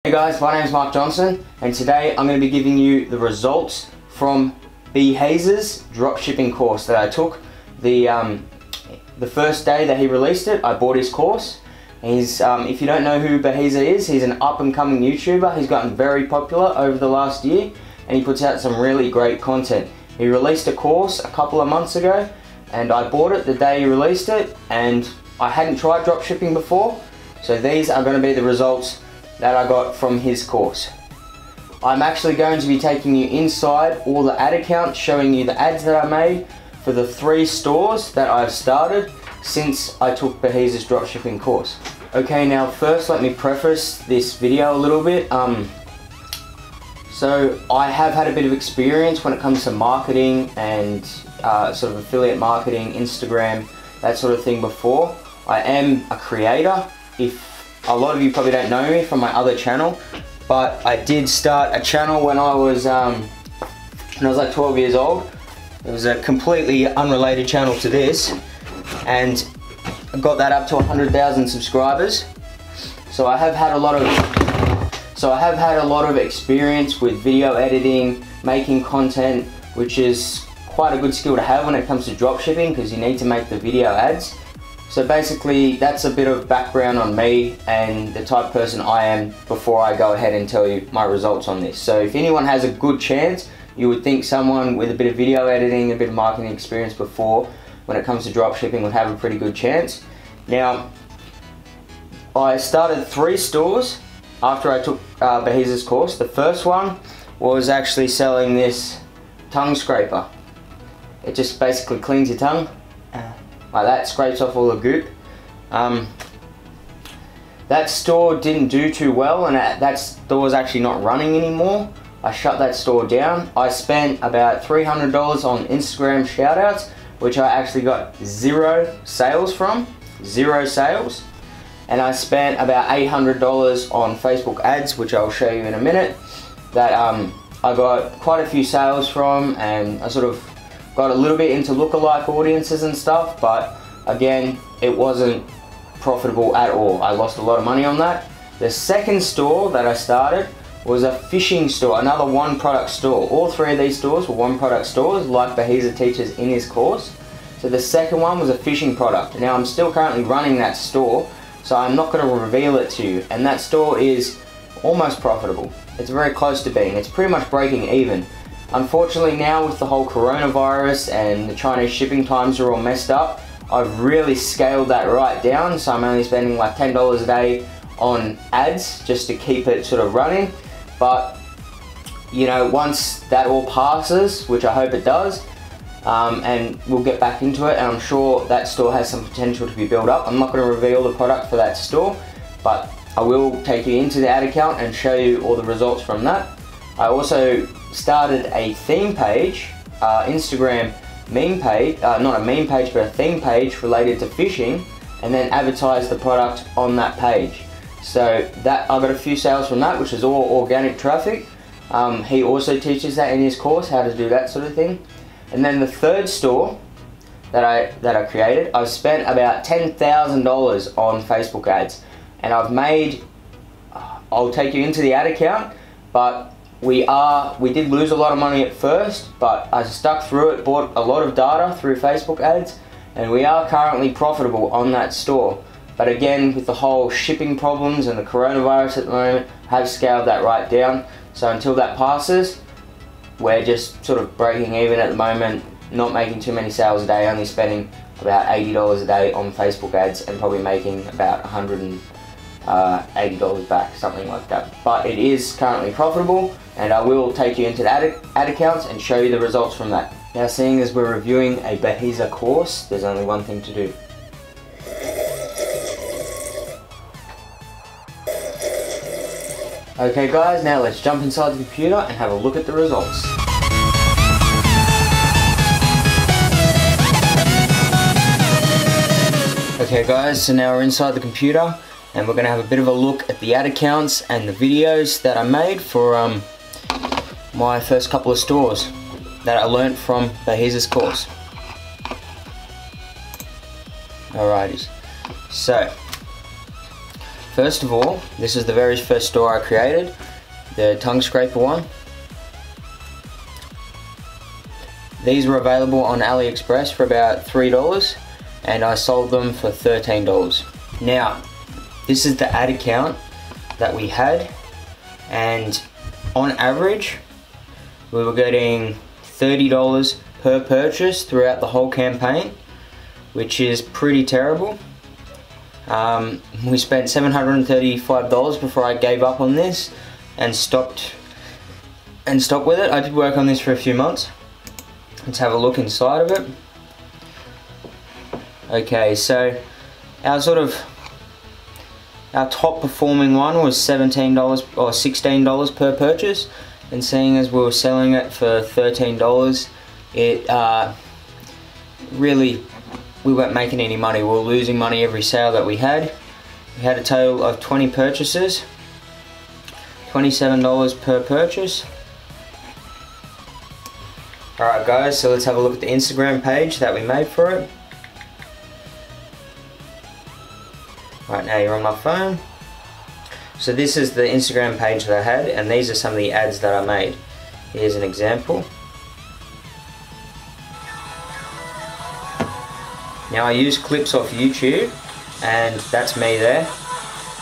Hey guys, my name is Mark Johnson and today I'm going to be giving you the results from Behazer's dropshipping course that I took. The first day that he released it, I bought his course. He's, if you don't know who Behazer is, he's an up-and-coming YouTuber. He's gotten very popular over the last year and he puts out some really great content. He released a course a couple of months ago and I bought it the day he released it, and I hadn't tried dropshipping before, so these are going to be the results that I got from his course. I'm actually going to be taking you inside all the ad accounts, showing you the ads that I made for the 3 stores that I've started since I took Behazer's dropshipping course. Okay, now first let me preface this video a little bit. So I have had a bit of experience when it comes to marketing and sort of affiliate marketing, Instagram, that sort of thing before. I am a creator. If a lot of you probably don't know me from my other channel, but I did start a channel when I was like 12 years old. It was a completely unrelated channel to this, and I got that up to 100,000 subscribers. So I have had a lot of experience with video editing, making content, which is quite a good skill to have when it comes to dropshipping, because you need to make the video ads. So basically that's a bit of background on me and the type of person I am before I go ahead and tell you my results on this. So if anyone has a good chance, you would think someone with a bit of video editing, a bit of marketing experience before, when it comes to dropshipping, would have a pretty good chance. Now, I started 3 stores after I took Behazer's course. The first one was actually selling this tongue scraper. It just basically cleans your tongue like that, scrapes off all the goop. That store didn't do too well, and that store is actually not running anymore. I shut that store down. I spent about $300 on Instagram shoutouts, which I actually got 0 sales from, 0 sales. And I spent about $800 on Facebook ads, which I'll show you in a minute, that I got quite a few sales from, and I sort of got a little bit into lookalike audiences and stuff, but again, it wasn't profitable at all. I lost a lot of money on that. The second store that I started was a fishing store, another one product store. All 3 of these stores were one product stores, like Behazer teaches in his course. So the second one was a fishing product. Now I'm still currently running that store, so I'm not going to reveal it to you. And that store is almost profitable. It's very close to being. It's pretty much breaking even. Unfortunately now, with the whole coronavirus and the Chinese shipping times are all messed up, I've really scaled that right down, so I'm only spending like $10 a day on ads just to keep it sort of running. But you know, once that all passes, which I hope it does, and we'll get back into it, and I'm sure that store has some potential to be built up. I'm not going to reveal the product for that store, but I will take you into the ad account and show you all the results from that. I also started a theme page, Instagram meme page, not a meme page, but a theme page related to fishing, and then advertised the product on that page. So that I got a few sales from that, which is all organic traffic. He also teaches that in his course, how to do that sort of thing. And then the third store that I created, I've spent about $10,000 on Facebook ads, and I've made, I'll take you into the ad account, but we did lose a lot of money at first, but I stuck through it, bought a lot of data through Facebook ads, and we are currently profitable on that store. But again, with the whole shipping problems and the coronavirus at the moment, I have scaled that right down. So until that passes, we're just sort of breaking even at the moment, not making too many sales a day, only spending about $80 a day on Facebook ads and probably making about $180 back, something like that. But it is currently profitable, and I will take you into the ad accounts and show you the results from that. Now, seeing as we're reviewing a Behazer course, there's only one thing to do. Okay guys, now let's jump inside the computer and have a look at the results. Okay guys, so now we're inside the computer and we're going to have a bit of a look at the ad accounts and the videos that I made for my first couple of stores that I learnt from Behazer's course. Alrighties, so First of all, this is the very first store I created, the tongue scraper one. These were available on AliExpress for about $3 and I sold them for $13. Now, this is the ad account that we had, and on average we were getting $30 per purchase throughout the whole campaign, which is pretty terrible. We spent $735 before I gave up on this and stopped with it. I did work on this for a few months. Let's have a look inside of it. Okay, so our top performing one was $17 or $16 per purchase, and seeing as we were selling it for $13, it really, we weren't making any money. We were losing money every sale that we had. We had a total of 20 purchases, $27 per purchase. Alright guys, so let's have a look at the Instagram page that we made for it. Right, now you're on my phone. So this is the Instagram page that I had, and these are some of the ads that I made. Here's an example. Now I use clips off YouTube, and that's me there.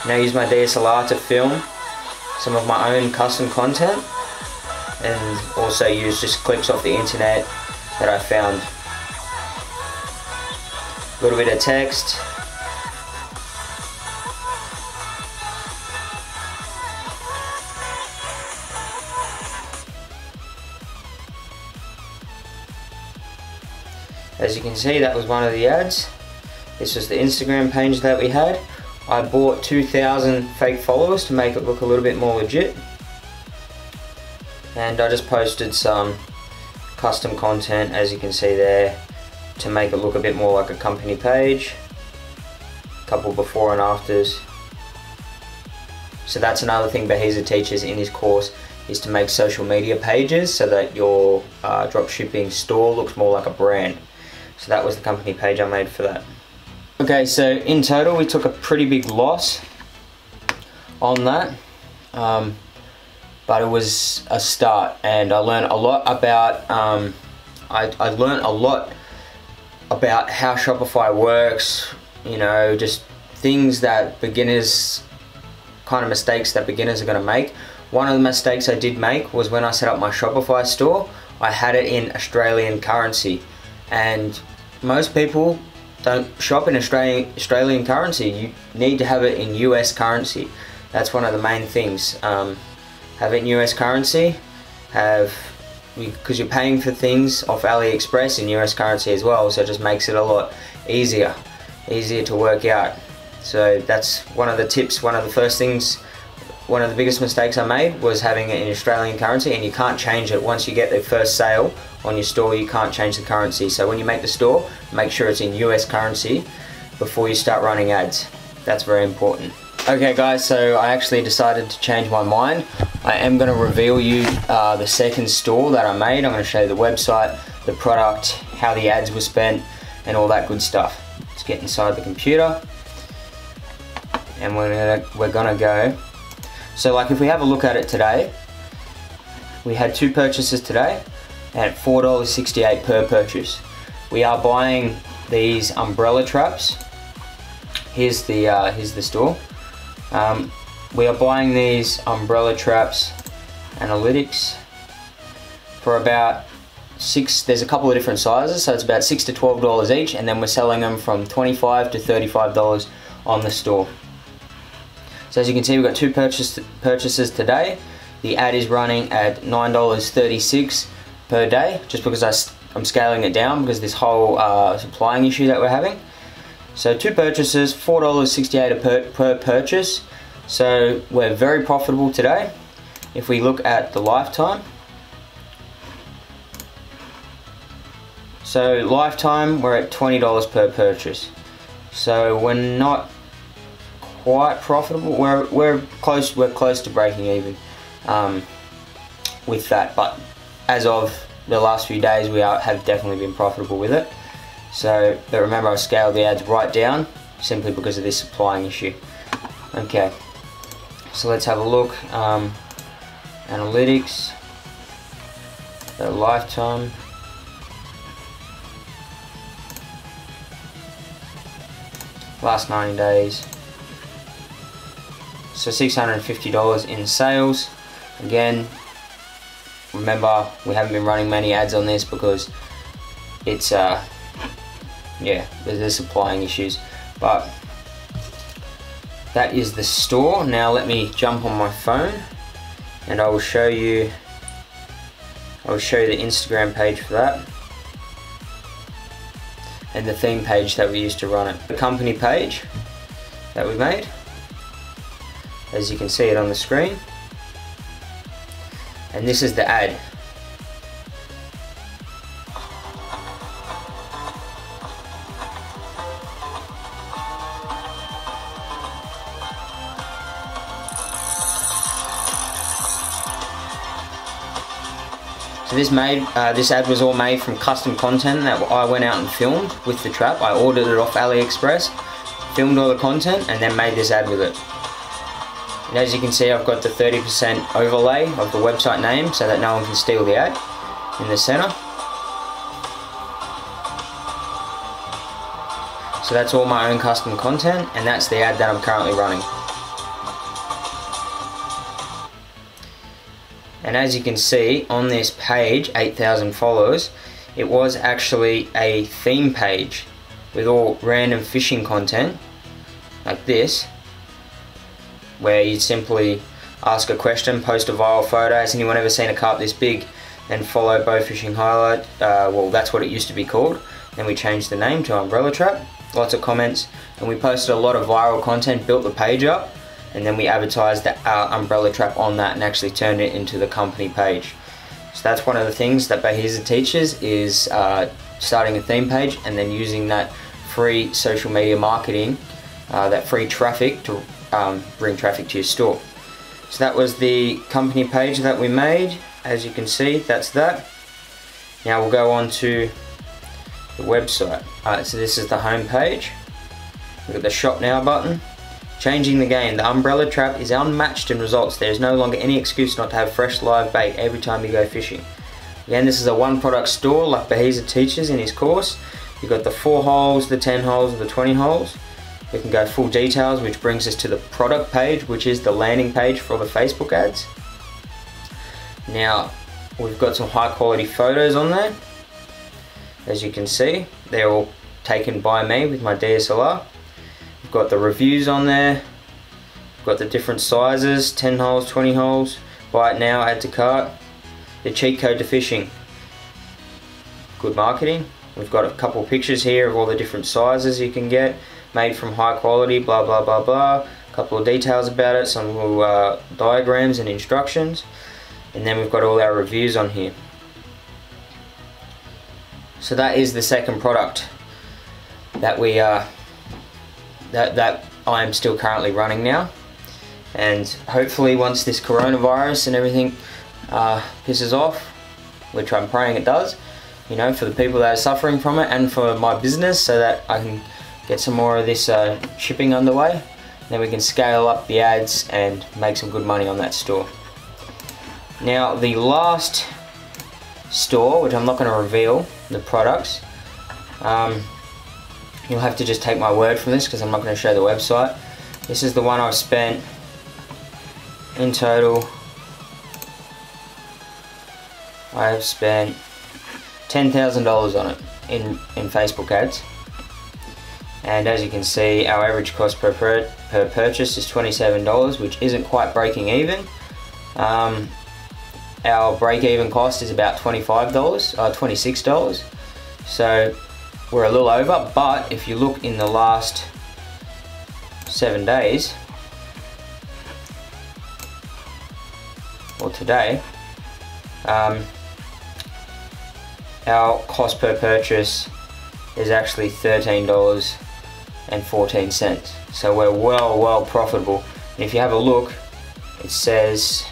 And I use my DSLR to film some of my own custom content, and also use just clips off the internet that I found. A little bit of text. As you can see, that was one of the ads. This was the Instagram page that we had. I bought 2,000 fake followers to make it look a little bit more legit. And I just posted some custom content, as you can see there, to make it look a bit more like a company page. A couple before and afters. So that's another thing Behiza teaches in his course, is to make social media pages so that your dropshipping store looks more like a brand. So that was the company page I made for that. Okay, so in total we took a pretty big loss on that, but it was a start, and I learned a lot about I learned a lot about how Shopify works, you know, just things that beginners, kind of mistakes that beginners are going to make. One of the mistakes I did make was when I set up my Shopify store, I had it in Australian currency, and most people don't shop in Australian currency. You need to have it in US currency. That's one of the main things. Have it in US currency, because you're paying for things off AliExpress in US currency as well, so it just makes it a lot easier to work out. So that's one of the tips. One of the first things, one of the biggest mistakes I made was having it in Australian currency, and you can't change it. Once you get the first sale on your store, you can't change the currency. So when you make the store, make sure it's in US currency before you start running ads. That's very important. Okay guys, so I actually decided to change my mind. I am going to reveal you the second store that I made. I'm going to show you the website, the product, how the ads were spent, and all that good stuff. Let's get inside the computer, and we're gonna go. So like if we have a look at it today, we had 2 purchases today at $4.68 per purchase. We are buying these umbrella traps. Here's the store. We are buying these umbrella traps analytics for about there's a couple of different sizes, so it's about $6 to $12 each, and then we're selling them from $25 to $35 on the store. So as you can see, we've got 2 purchases today. The ad is running at $9.36 per day, just because I'm scaling it down because of this whole supplying issue that we're having. So 2 purchases, $4.68 per purchase. So we're very profitable today. If we look at the lifetime, so lifetime we're at $20 per purchase. So we're not quite profitable. We're close to breaking even with that, but as of the last few days we have definitely been profitable with it. So, but remember, I scaled the ads right down simply because of this supplying issue. Okay, so let's have a look. Analytics, the lifetime. Last 90 days. So $650 in sales. Again, remember, we haven't been running many ads on this because it's yeah, there's supplying issues, but that is the store. Now let me jump on my phone and I will show you the Instagram page for that and the theme page that we used to run it. The company page that we made, as you can see it on the screen, and this is the ad. So this ad was all made from custom content that I went out and filmed with the trap. I ordered it off AliExpress, filmed all the content, and then made this ad with it. And as you can see, I've got the 30% overlay of the website name so that no one can steal the ad in the center. So that's all my own custom content, and that's the ad that I'm currently running. And as you can see on this page, 8,000 followers, it was actually a theme page with all random fishing content like this, where you simply ask a question, post a viral photo. Has anyone ever seen a carp this big? And follow Bow Fishing Highlight. Well, that's what it used to be called. Then we changed the name to Umbrella Trap. Lots of comments, and we posted a lot of viral content, built the page up, and then we advertised the Umbrella Trap on that and actually turned it into the company page. So that's one of the things that Bahisa teaches, is starting a theme page and then using that free social media marketing, that free traffic to bring traffic to your store. So that was the company page that we made. As you can see, that's that. Now we'll go on to the website. Alright, so this is the home page. We've got the shop now button. Changing the game. The Umbrella Trap is unmatched in results. There is no longer any excuse not to have fresh live bait every time you go fishing. Again, this is a one product store like Bahisa teaches in his course. You've got the 4 holes, the 10 holes, and the 20 holes. We can go full details, which brings us to the product page, which is the landing page for the Facebook ads. Now, we've got some high quality photos on there. As you can see, they're all taken by me with my DSLR. We've got the reviews on there. We've got the different sizes, 10 holes, 20 holes. Buy it now, add to cart. The cheat code to fishing. Good marketing. We've got a couple of pictures here of all the different sizes you can get, made from high quality, blah blah blah blah. A couple of details about it, some little diagrams and instructions. And then we've got all our reviews on here. So that is the second product that we that I am still currently running now, and hopefully once this coronavirus and everything pisses off, which I'm praying it does, you know, for the people that are suffering from it and for my business, so that I can get some more of this shipping underway, then we can scale up the ads and make some good money on that store. Now the last store, which I'm not going to reveal the products, you'll have to just take my word from this because I'm not going to show the website. This is the one I've spent in total. I have spent $10,000 on it in Facebook ads, and as you can see, our average cost per purchase is $27, which isn't quite breaking even. Our break-even cost is about $26, so we're a little over. But if you look in the last 7 days, or today, our cost per purchase is actually $13.14. So we're well profitable. And if you have a look, it says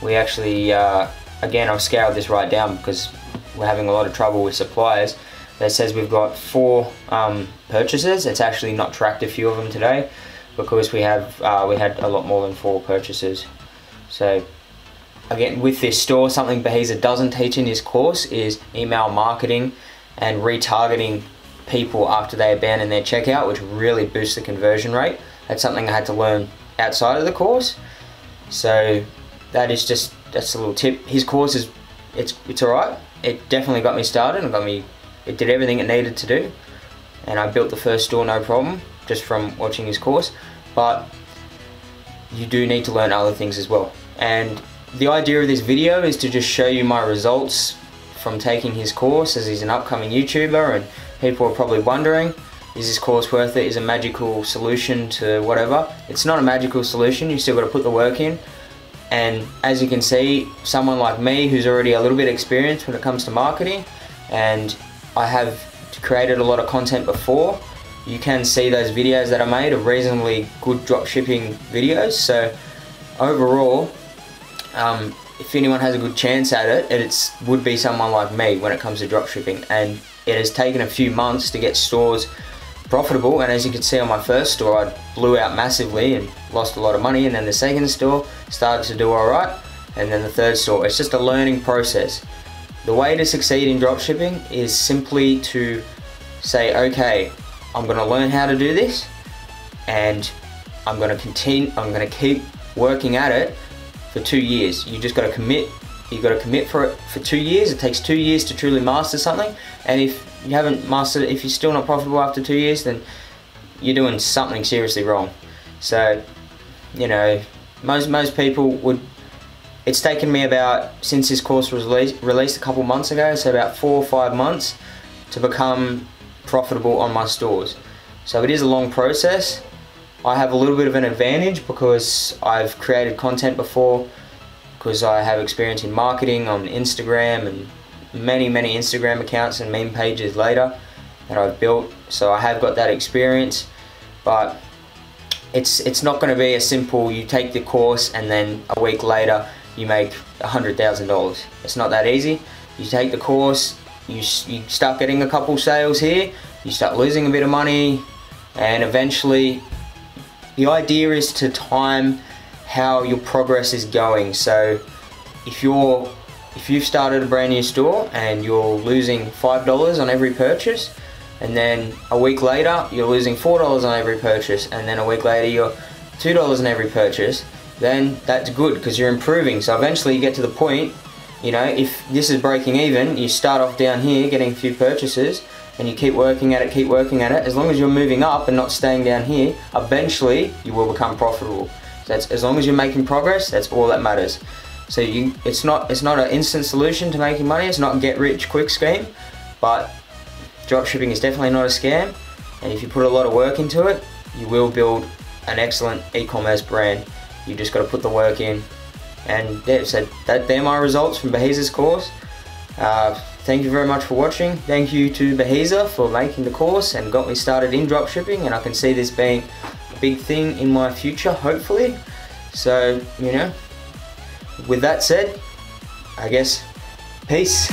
we actually, again, I've scaled this right down because we're having a lot of trouble with suppliers. That says we've got 4 purchases. It's actually not tracked a few of them today, because we had a lot more than 4 purchases. So again, with this store, something Behezer doesn't teach in his course is email marketing and retargeting people after they abandon their checkout, which really boosts the conversion rate. That's something I had to learn outside of the course. So that's a little tip. His course is, it's alright. It definitely got me started and it did everything it needed to do. And I built the first store no problem, just from watching his course. But you do need to learn other things as well. And the idea of this video is to just show you my results from taking his course, as he's an upcoming YouTuber and people are probably wondering, is this course worth it? Is a magical solution to whatever? It's not a magical solution, you still got to put the work in. And as you can see, someone like me who's already a little bit experienced when it comes to marketing, and I have created a lot of content before, you can see those videos that I made of reasonably good dropshipping videos. So overall, if anyone has a good chance at it, it would be someone like me when it comes to dropshipping. And it has taken a few months to get stores profitable, and as you can see on my first store, I blew out massively and lost a lot of money, and then the second store started to do alright, and then the third store. It's just a learning process. The way to succeed in dropshipping is simply to say, okay, I'm going to learn how to do this, and I'm going to keep working at it for 2 years. You just got to commit. You got to commit for it for 2 years. It takes 2 years to truly master something, and if you haven't mastered it, if you're still not profitable after 2 years, then you're doing something seriously wrong. So, you know, most people would. It's taken me about, since this course was released a couple months ago, so about 4 or 5 months to become profitable on my stores. So it is a long process. I have a little bit of an advantage because I've created content before, because I have experience in marketing on Instagram and many Instagram accounts and meme pages later that I've built. So I have got that experience, but it's not going to be a simple, you take the course and then a week later you make $100,000. It's not that easy. You take the course, you start getting a couple sales here, you start losing a bit of money, and eventually the idea is to time how your progress is going. So if you've started a brand new store and you're losing $5 on every purchase, and then a week later you're losing $4 on every purchase, and then a week later you're $2 on every purchase, then that's good because you're improving. So eventually you get to the point, you know, if this is breaking even, you start off down here getting a few purchases and you keep working at it, as long as you're moving up and not staying down here, eventually you will become profitable. That's, as long as you're making progress, that's all that matters. So it's not an instant solution to making money, it's not a get rich quick scheme, but dropshipping is definitely not a scam, and if you put a lot of work into it, you will build an excellent e-commerce brand. You just got to put the work in. And yeah, so they're my results from Behezer's course. Thank you very much for watching. Thank you to Behezer for making the course and got me started in dropshipping, and I can see this being a big thing in my future, hopefully. So, you know, with that said, I guess, peace.